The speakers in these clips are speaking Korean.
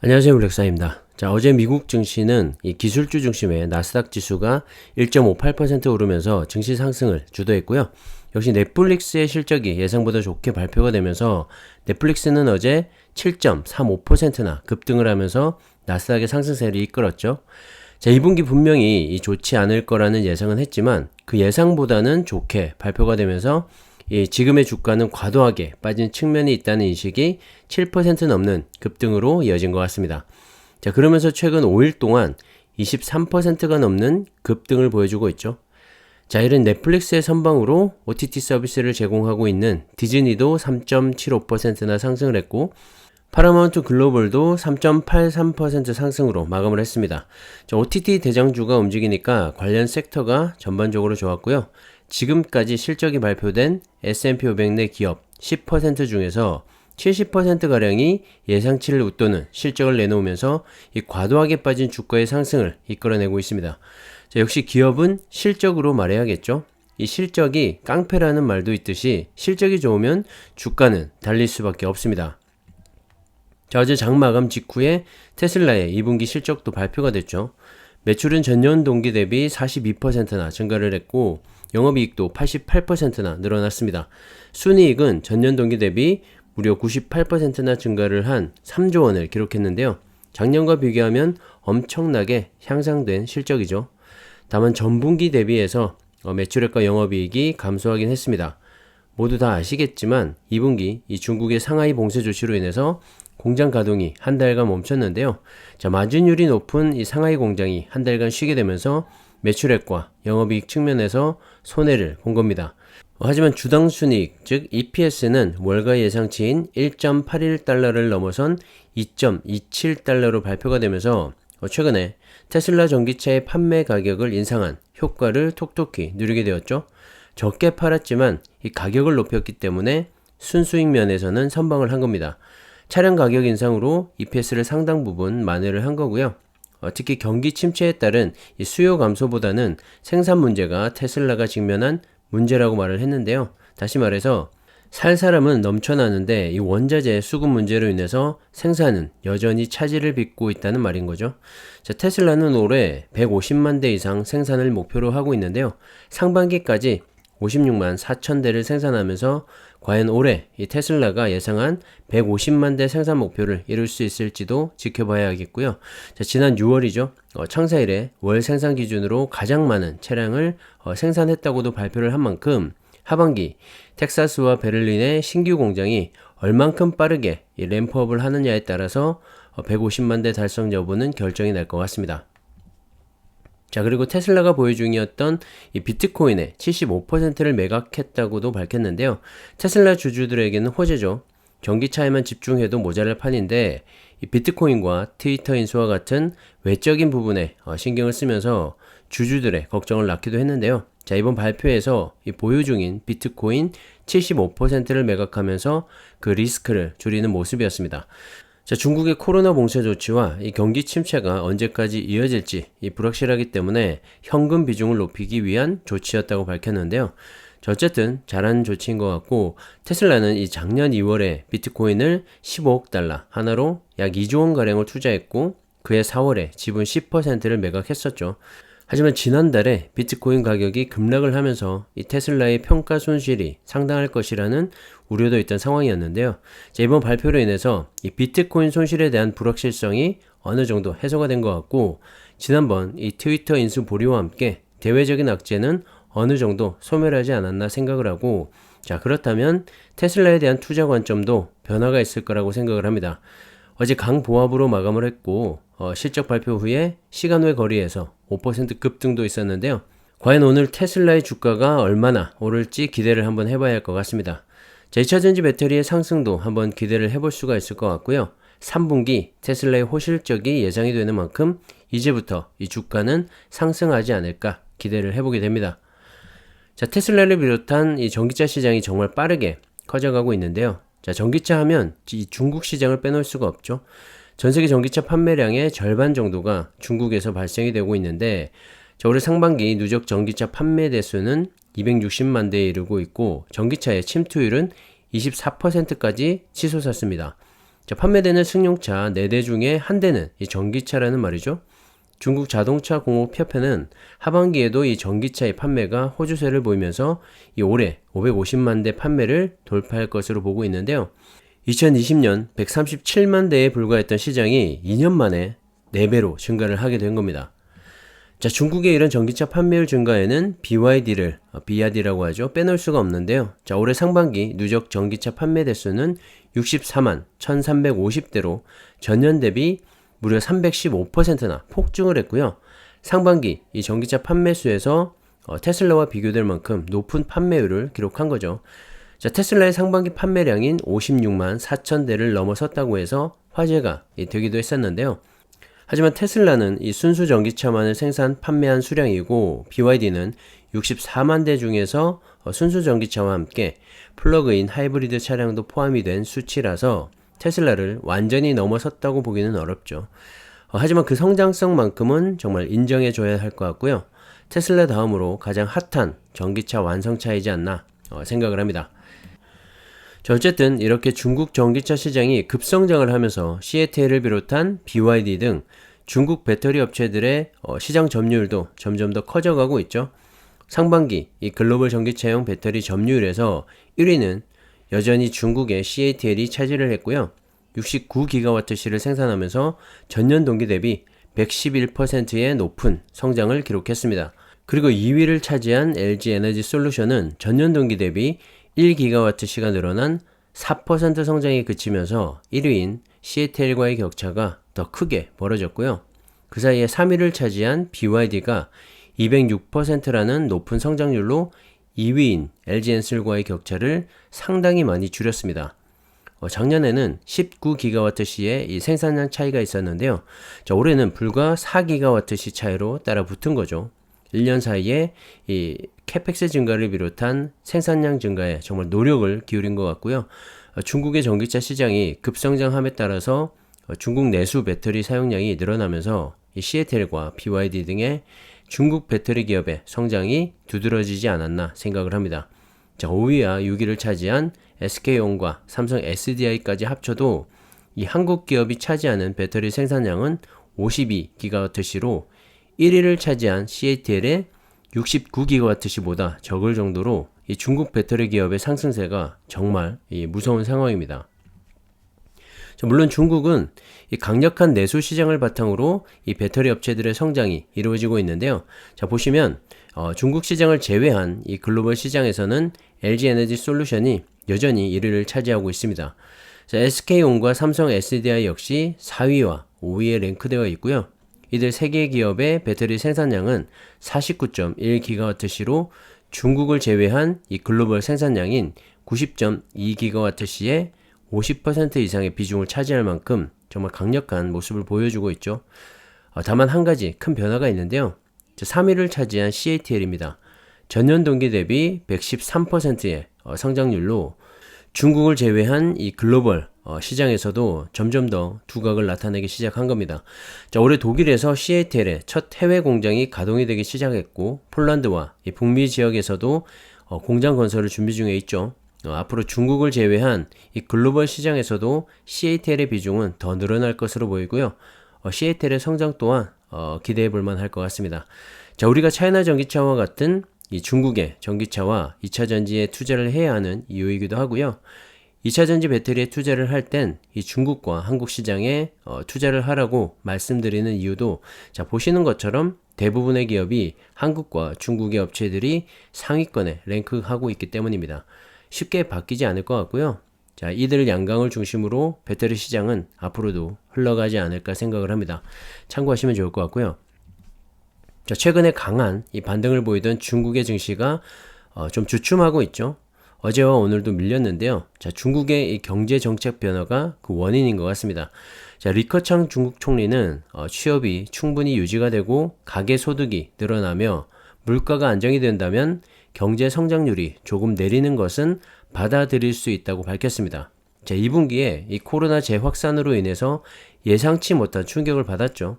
안녕하세요, 블랙사입니다. 자, 어제 미국 증시는 이 기술주 중심의 나스닥 지수가 1.58% 오르면서 증시 상승을 주도했고요. 역시 넷플릭스의 실적이 예상보다 좋게 발표가 되면서 넷플릭스는 어제 7.35%나 급등을 하면서 나스닥의 상승세를 이끌었죠. 자, 2분기 분명히 좋지 않을 거라는 예상은 했지만 그 예상보다는 좋게 발표가 되면서 지금의 주가는 과도하게 빠진 측면이 있다는 인식이 7% 넘는 급등으로 이어진 것 같습니다. 자, 그러면서 최근 5일 동안 23%가 넘는 급등을 보여주고 있죠. 자, 이런 넷플릭스의 선방으로 OTT 서비스를 제공하고 있는 디즈니도 3.75%나 상승을 했고, 파라마운트 글로벌도 3.83% 상승으로 마감을 했습니다. 자, OTT 대장주가 움직이니까 관련 섹터가 전반적으로 좋았고요. 지금까지 실적이 발표된 S&P 500 내 기업 10% 중에서 70%가량이 예상치를 웃도는 실적을 내놓으면서 이 과도하게 빠진 주가의 상승을 이끌어내고 있습니다. 자, 역시 기업은 실적으로 말해야겠죠. 이 실적이 깡패라는 말도 있듯이 실적이 좋으면 주가는 달릴 수밖에 없습니다. 자, 어제 장마감 직후에 테슬라의 2분기 실적도 발표가 됐죠. 매출은 전년 동기 대비 42%나 증가를 했고 영업이익도 88%나 늘어났습니다. 순이익은 전년 동기 대비 무려 98%나 증가를 한 3조 원을 기록했는데요. 작년과 비교하면 엄청나게 향상된 실적이죠. 다만 전분기 대비해서 매출액과 영업이익이 감소하긴 했습니다. 모두 다 아시겠지만 2분기 이 중국의 상하이 봉쇄 조치로 인해서 공장 가동이 한 달간 멈췄는데요. 자, 마진율이 높은 이 상하이 공장이 한 달간 쉬게 되면서 매출액과 영업이익 측면에서 손해를 본 겁니다. 하지만 주당 순이익, 즉 EPS는 월가 예상치인 1.81달러를 넘어선 2.27달러로 발표가 되면서 최근에 테슬라 전기차의 판매 가격을 인상한 효과를 톡톡히 누리게 되었죠. 적게 팔았지만 이 가격을 높였기 때문에 순수익 면에서는 선방을 한 겁니다. 차량 가격 인상으로 EPS를 상당 부분 만회를 한 거고요. 특히 경기 침체에 따른 이 수요 감소보다는 생산 문제가 테슬라가 직면한 문제라고 말을 했는데요. 다시 말해서 살 사람은 넘쳐나는데 이 원자재 수급 문제로 인해서 생산은 여전히 차질을 빚고 있다는 말인 거죠. 자, 테슬라는 올해 150만 대 이상 생산을 목표로 하고 있는데요. 상반기까지 56만 4천 대를 생산하면서 과연 올해 이 테슬라가 예상한 150만 대 생산 목표를 이룰 수 있을지도 지켜봐야겠고요. 자, 지난 6월이죠. 창사 이래 월 생산 기준으로 가장 많은 차량을 생산했다고도 발표를 한 만큼 하반기 텍사스와 베를린의 신규 공장이 얼만큼 빠르게 이 램프업을 하느냐에 따라서 150만 대 달성 여부는 결정이 날 것 같습니다. 자, 그리고 테슬라가 보유 중이었던 이 비트코인의 75%를 매각했다고도 밝혔는데요. 테슬라 주주들에게는 호재죠. 전기차에만 집중해도 모자랄 판인데 이 비트코인과 트위터 인수와 같은 외적인 부분에 신경을 쓰면서 주주들의 걱정을 낳기도 했는데요. 자, 이번 발표에서 이 보유 중인 비트코인 75%를 매각하면서 그 리스크를 줄이는 모습이었습니다. 자, 중국의 코로나 봉쇄 조치와 이 경기 침체가 언제까지 이어질지 불확실하기 때문에 현금 비중을 높이기 위한 조치였다고 밝혔는데요. 자, 어쨌든 잘한 조치인 것 같고 테슬라는 이 작년 2월에 비트코인을 15억 달러 하나로 약 2조 원가량을 투자했고 그해 4월에 지분 10%를 매각했었죠. 하지만 지난달에 비트코인 가격이 급락을 하면서 이 테슬라의 평가 손실이 상당할 것이라는 우려도 있던 상황이었는데요. 자, 이번 발표로 인해서 이 비트코인 손실에 대한 불확실성이 어느 정도 해소가 된 것 같고 지난번 이 트위터 인수 보류와 함께 대외적인 악재는 어느 정도 소멸하지 않았나 생각을 하고 자, 그렇다면 테슬라에 대한 투자 관점도 변화가 있을 거라고 생각을 합니다. 어제 강보합으로 마감을 했고 실적 발표 후에 시간 외 거리에서 5% 급등도 있었는데요. 과연 오늘 테슬라의 주가가 얼마나 오를지 기대를 한번 해봐야 할 것 같습니다. 자, 2차전지 배터리의 상승도 한번 기대를 해볼 수가 있을 것 같고요. 3분기 테슬라의 호실적이 예상이 되는 만큼 이제부터 이 주가는 상승하지 않을까 기대를 해보게 됩니다. 자, 테슬라를 비롯한 이 전기차 시장이 정말 빠르게 커져가고 있는데요. 자, 전기차 하면 이 중국 시장을 빼놓을 수가 없죠. 전 세계 전기차 판매량의 절반 정도가 중국에서 발생이 되고 있는데 자, 올해 상반기 누적 전기차 판매 대수는 260만 대에 이르고 있고 전기차의 침투율은 24%까지 치솟았습니다. 자, 판매되는 승용차 4대 중에 한 대는 이 전기차라는 말이죠. 중국 자동차 공업협회는 하반기에도 이 전기차의 판매가 호주세를 보이면서 이 올해 550만 대 판매를 돌파할 것으로 보고 있는데요. 2020년 137만 대에 불과했던 시장이 2년 만에 4배로 증가를 하게 된 겁니다. 자, 중국의 이런 전기차 판매율 증가에는 BYD를, BYD라고 하죠, 빼놓을 수가 없는데요. 자, 올해 상반기 누적 전기차 판매 대수는 64만 1350대로 전년 대비 무려 315%나 폭증을 했고요. 상반기 이 전기차 판매 수에서 테슬라와 비교될 만큼 높은 판매율을 기록한 거죠. 자, 테슬라의 상반기 판매량인 56만 4천 대를 넘어섰다고 해서 화제가 되기도 했었는데요. 하지만 테슬라는 이 순수 전기차만을 판매한 수량이고 BYD는 64만 대 중에서 순수 전기차와 함께 플러그인 하이브리드 차량도 포함이 된 수치라서 테슬라를 완전히 넘어섰다고 보기는 어렵죠. 하지만 그 성장성만큼은 정말 인정해줘야 할 것 같고요. 테슬라 다음으로 가장 핫한 전기차 완성차이지 않나 생각을 합니다. 자, 어쨌든 이렇게 중국 전기차 시장이 급성장을 하면서 CATL을 비롯한 BYD 등 중국 배터리 업체들의 시장 점유율도 점점 더 커져가고 있죠. 상반기 이 글로벌 전기차용 배터리 점유율에서 1위는 여전히 중국의 CATL이 차지를 했고요. 69GWh를 생산하면서 전년 동기 대비 111%의 높은 성장을 기록했습니다. 그리고 2위를 차지한 LG 에너지 솔루션은 전년 동기 대비 1GWh가 늘어난 4% 성장에 그치면서 1위인 CATL과의 격차가 더 크게 벌어졌고요. 그 사이에 3위를 차지한 BYD가 206%라는 높은 성장률로 2위인 LG엔솔과의 격차를 상당히 많이 줄였습니다. 작년에는 19GWh의 이 생산량 차이가 있었는데요. 자, 올해는 불과 4GWh 차이로 따라 붙은 거죠. 1년 사이에 이 캐펙스 증가를 비롯한 생산량 증가에 정말 노력을 기울인 것 같고요. 중국의 전기차 시장이 급성장함에 따라서 중국 내수 배터리 사용량이 늘어나면서 이 CATL과 BYD 등의 중국 배터리 기업의 성장이 두드러지지 않았나 생각을 합니다. 자, 5위와 6위를 차지한 SK온과 삼성 SDI까지 합쳐도 이 한국 기업이 차지하는 배터리 생산량은 52GWh로 1위를 차지한 CATL의 69GWh보다 적을 정도로 이 중국 배터리 기업의 상승세가 정말 무서운 상황입니다. 물론 중국은 이 강력한 내수 시장을 바탕으로 이 배터리 업체들의 성장이 이루어지고 있는데요. 자, 보시면 중국 시장을 제외한 이 글로벌 시장에서는 LG 에너지 솔루션이 여전히 1위를 차지하고 있습니다. 자, SK온과 삼성 SDI 역시 4위와 5위에 랭크되어 있고요. 이들 3개 기업의 배터리 생산량은 49.1GWh로 중국을 제외한 이 글로벌 생산량인 90.2GWh의 50% 이상의 비중을 차지할 만큼 정말 강력한 모습을 보여주고 있죠. 다만 한 가지 큰 변화가 있는데요. 3위를 차지한 CATL입니다. 전년 동기 대비 113%의 성장률로 중국을 제외한 이 글로벌 시장에서도 점점 더 두각을 나타내기 시작한 겁니다. 자, 올해 독일에서 CATL의 첫 해외 공장이 가동이 되기 시작했고 폴란드와 이 북미 지역에서도 공장 건설을 준비 중에 있죠. 앞으로 중국을 제외한 이 글로벌 시장에서도 CATL의 비중은 더 늘어날 것으로 보이고요. CATL의 성장 또한 기대해 볼 만할 것 같습니다. 자, 우리가 차이나 전기차와 같은 이 중국의 전기차와 2차 전지에 투자를 해야 하는 이유이기도 하고요. 2차 전지 배터리에 투자를 할 땐 이 중국과 한국 시장에 투자를 하라고 말씀드리는 이유도, 자, 보시는 것처럼 대부분의 기업이 한국과 중국의 업체들이 상위권에 랭크하고 있기 때문입니다. 쉽게 바뀌지 않을 것 같고요. 자, 이들 양강을 중심으로 배터리 시장은 앞으로도 흘러가지 않을까 생각을 합니다. 참고하시면 좋을 것 같고요. 자, 최근에 강한 이 반등을 보이던 중국의 증시가 좀 주춤하고 있죠. 어제와 오늘도 밀렸는데요. 자, 중국의 이 경제 정책 변화가 그 원인인 것 같습니다. 자, 리커창 중국 총리는 취업이 충분히 유지가 되고 가계 소득이 늘어나며 물가가 안정이 된다면 경제 성장률이 조금 내리는 것은 받아들일 수 있다고 밝혔습니다. 자, 2분기에 이 코로나 재확산으로 인해서 예상치 못한 충격을 받았죠.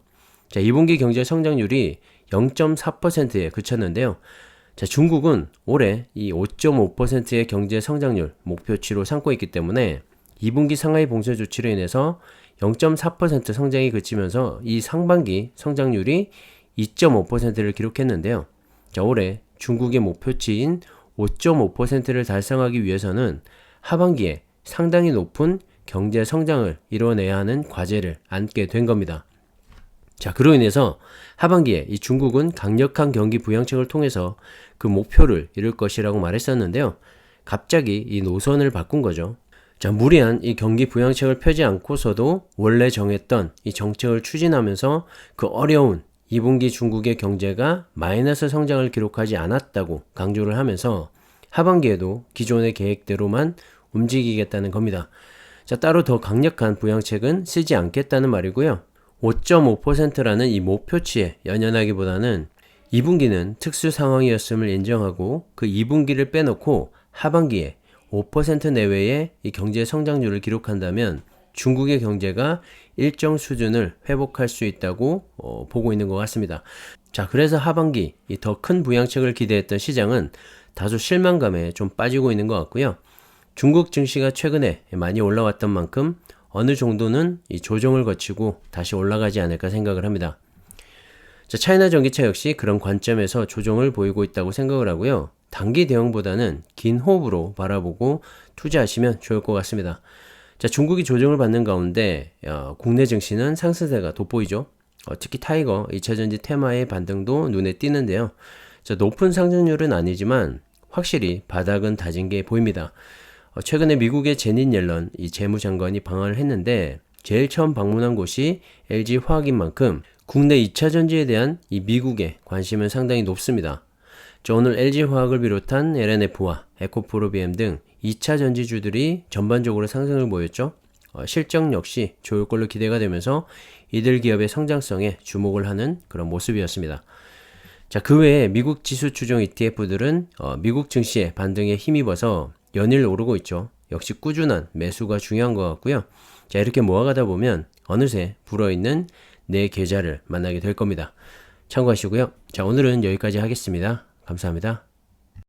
자, 2분기 경제 성장률이 0.4%에 그쳤는데요. 자, 중국은 올해 이 5.5%의 경제 성장률 목표치로 삼고 있기 때문에 2분기 상하이 봉쇄 조치로 인해서 0.4% 성장이 그치면서 이 상반기 성장률이 2.5%를 기록했는데요. 자, 올해 중국의 목표치인 5.5%를 달성하기 위해서는 하반기에 상당히 높은 경제 성장을 이뤄내야 하는 과제를 안게 된 겁니다. 자, 그로 인해서 하반기에 이 중국은 강력한 경기 부양책을 통해서 그 목표를 이룰 것이라고 말했었는데요. 갑자기 이 노선을 바꾼 거죠. 자, 무리한 이 경기 부양책을 펴지 않고서도 원래 정했던 이 정책을 추진하면서 그 어려운 2분기 중국의 경제가 마이너스 성장을 기록하지 않았다고 강조를 하면서 하반기에도 기존의 계획대로만 움직이겠다는 겁니다. 자, 따로 더 강력한 부양책은 쓰지 않겠다는 말이고요. 5.5%라는 이 목표치에 연연하기보다는 2분기는 특수 상황이었음을 인정하고 그 2분기를 빼놓고 하반기에 5% 내외의 이 경제 성장률을 기록한다면 중국의 경제가 일정 수준을 회복할 수 있다고 보고 있는 것 같습니다. 자, 그래서 하반기 이 더 큰 부양책을 기대했던 시장은 다소 실망감에 좀 빠지고 있는 것 같고요. 중국 증시가 최근에 많이 올라왔던 만큼 어느 정도는 이 조정을 거치고 다시 올라가지 않을까 생각을 합니다. 자, 차이나 전기차 역시 그런 관점에서 조정을 보이고 있다고 생각을 하고요. 단기 대응보다는 긴 호흡으로 바라보고 투자하시면 좋을 것 같습니다. 자, 중국이 조정을 받는 가운데 국내 증시는 상승세가 돋보이죠. 특히 타이거 2차전지 테마의 반등도 눈에 띄는데요. 자, 높은 상승률은 아니지만 확실히 바닥은 다진 게 보입니다. 최근에 미국의 제닛 옐런 이 재무장관이 방한을 했는데 제일 처음 방문한 곳이 LG 화학인 만큼 국내 2차 전지에 대한 이 미국의 관심은 상당히 높습니다. 오늘 LG 화학을 비롯한 LNF와 에코프로비엠 등 2차 전지주들이 전반적으로 상승을 보였죠. 실적 역시 좋을 걸로 기대가 되면서 이들 기업의 성장성에 주목을 하는 그런 모습이었습니다. 자, 그 외에 미국 지수 추종 ETF들은 미국 증시의 반등에 힘입어서 연일 오르고 있죠. 역시 꾸준한 매수가 중요한 것 같고요. 자, 이렇게 모아가다 보면 어느새 불어있는 내 계좌를 만나게 될 겁니다. 참고하시고요. 자, 오늘은 여기까지 하겠습니다. 감사합니다.